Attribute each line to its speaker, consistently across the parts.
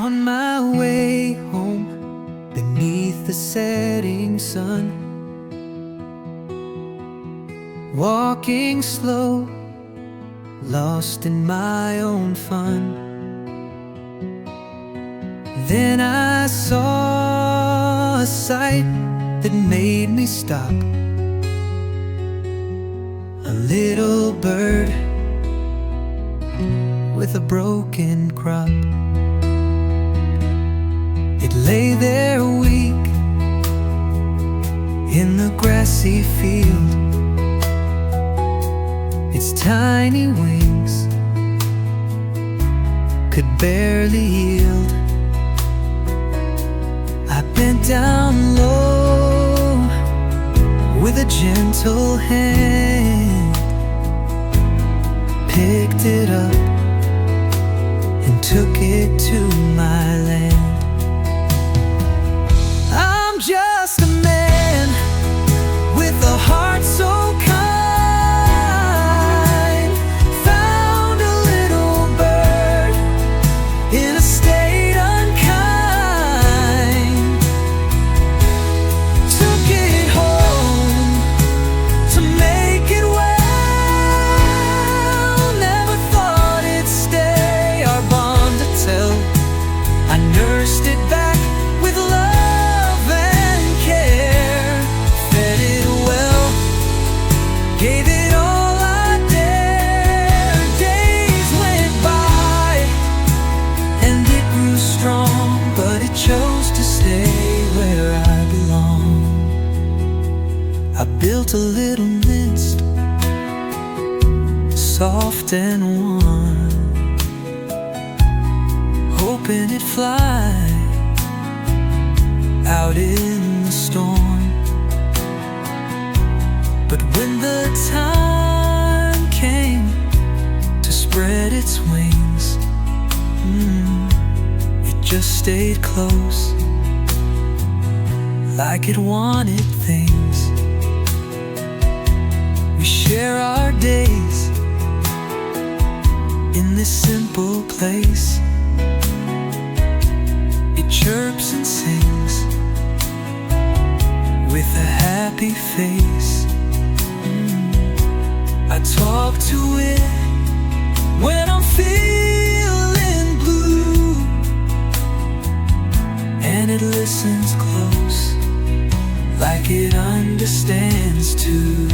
Speaker 1: On my way home, beneath the setting sun, walking slow, lost in my own fun. Then I saw a sight that made me stop. A little bird with a broken crop. It lay there weak in the grassy field. Its tiny wings could barely yield. I bent down low with a gentle hand, picked it up and took it to my land. I'm just a man with a heart so kind. Found a little bird in a state unkind. Took it home to make it well. Never thought it'd stay, our bond to tell. I nursed it back with love and care. Fed it well, gave it all I dared. Days went by and it grew strong, but it chose to stay where I belong. I built a little nest, soft and warm, hoping it'd fly out in the storm. But when the time came to spread its wings, it just stayed close, like it wanted things. We share our days in this simple place. It chirps and sings with a happy face. I talk to it when I'm feeling blue, and it listens close, like it understands too.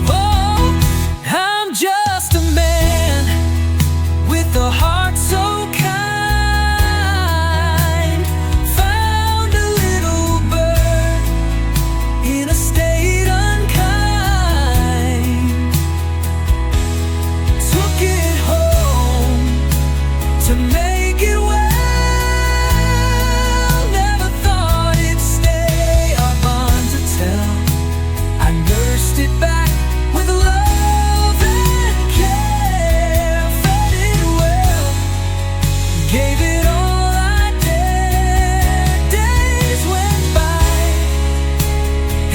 Speaker 1: Oh, I'm just a man with a heart so kind. Found a little bird in a state unkind. Took it home to make it well. Never thought it'd stay, our bond to tell. I nursed it back with love and care. Fed it well, gave it all I dared. Days went by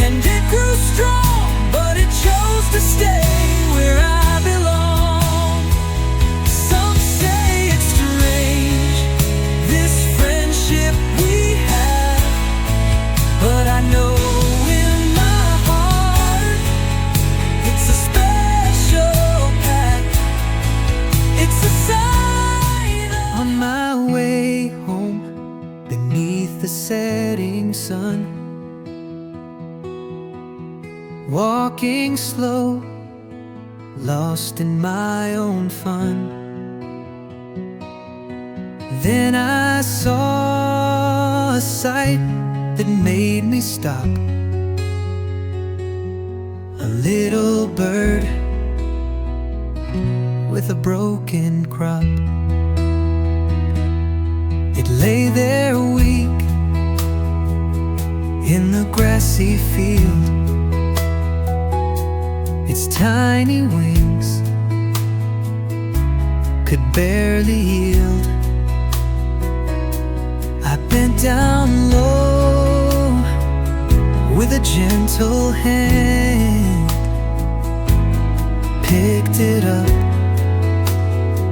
Speaker 1: and it grew strong, but it chose to stay where I belong. Some say it's strange, this friendship we have, but I know in my heart it's a special pact. It's a sign on my way home, beneath the setting sun, walking slow, lost in my own fun. Then I saw a sight that made me stop. A little bird with a broken crop. It lay there weak in the grassy field. Its tiny wings could barely yield. I bent down low with a gentle hand, picked it up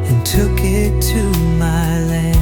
Speaker 1: and took it to my land.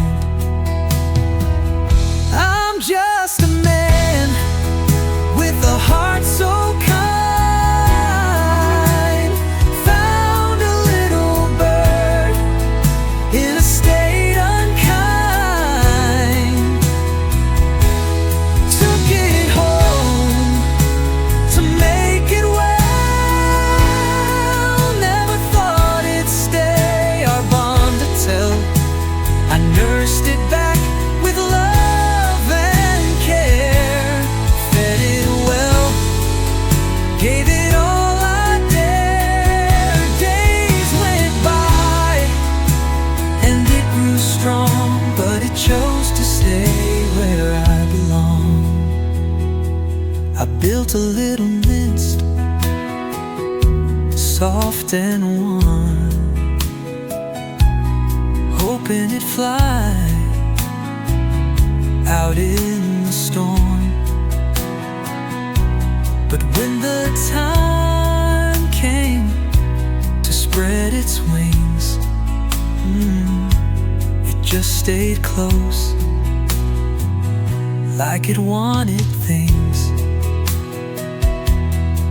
Speaker 1: I built a little nest, soft and warm, hoping it'd fly out in the storm. But when the time came to spread its wings, it just stayed close, like it wanted things.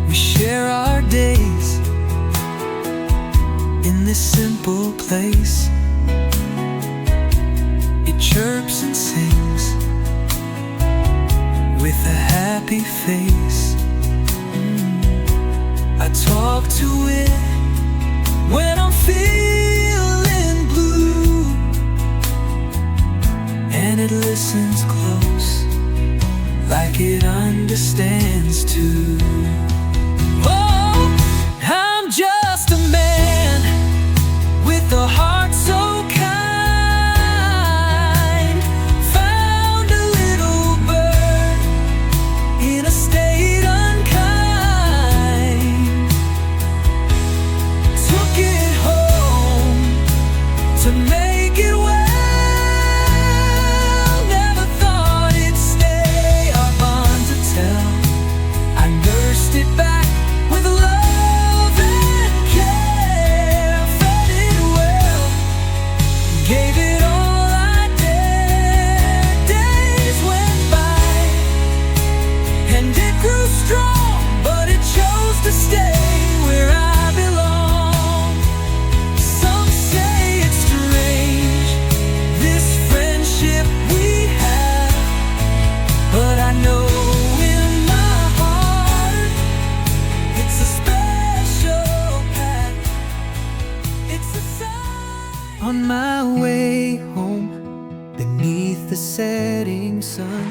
Speaker 1: We share our days in this simple place. It chirps and sings with a happy face. I talk to it when I'm feeling blue, and it listens close, like it understands too. Oh, I'm just a man with a heart so kind. Found a little bird in a state unkind. Took it home to make it well. Never thought it'd stay, our bond to tell. I nursed it back with love and care. Fed it well, gave it all I dared. Days went by and it grew strong, but it chose to stay where I belong. Some say it's strange, this friendship we have, but I know in my heart it's a special pact. It's a sign. On my way home, beneath the setting sun,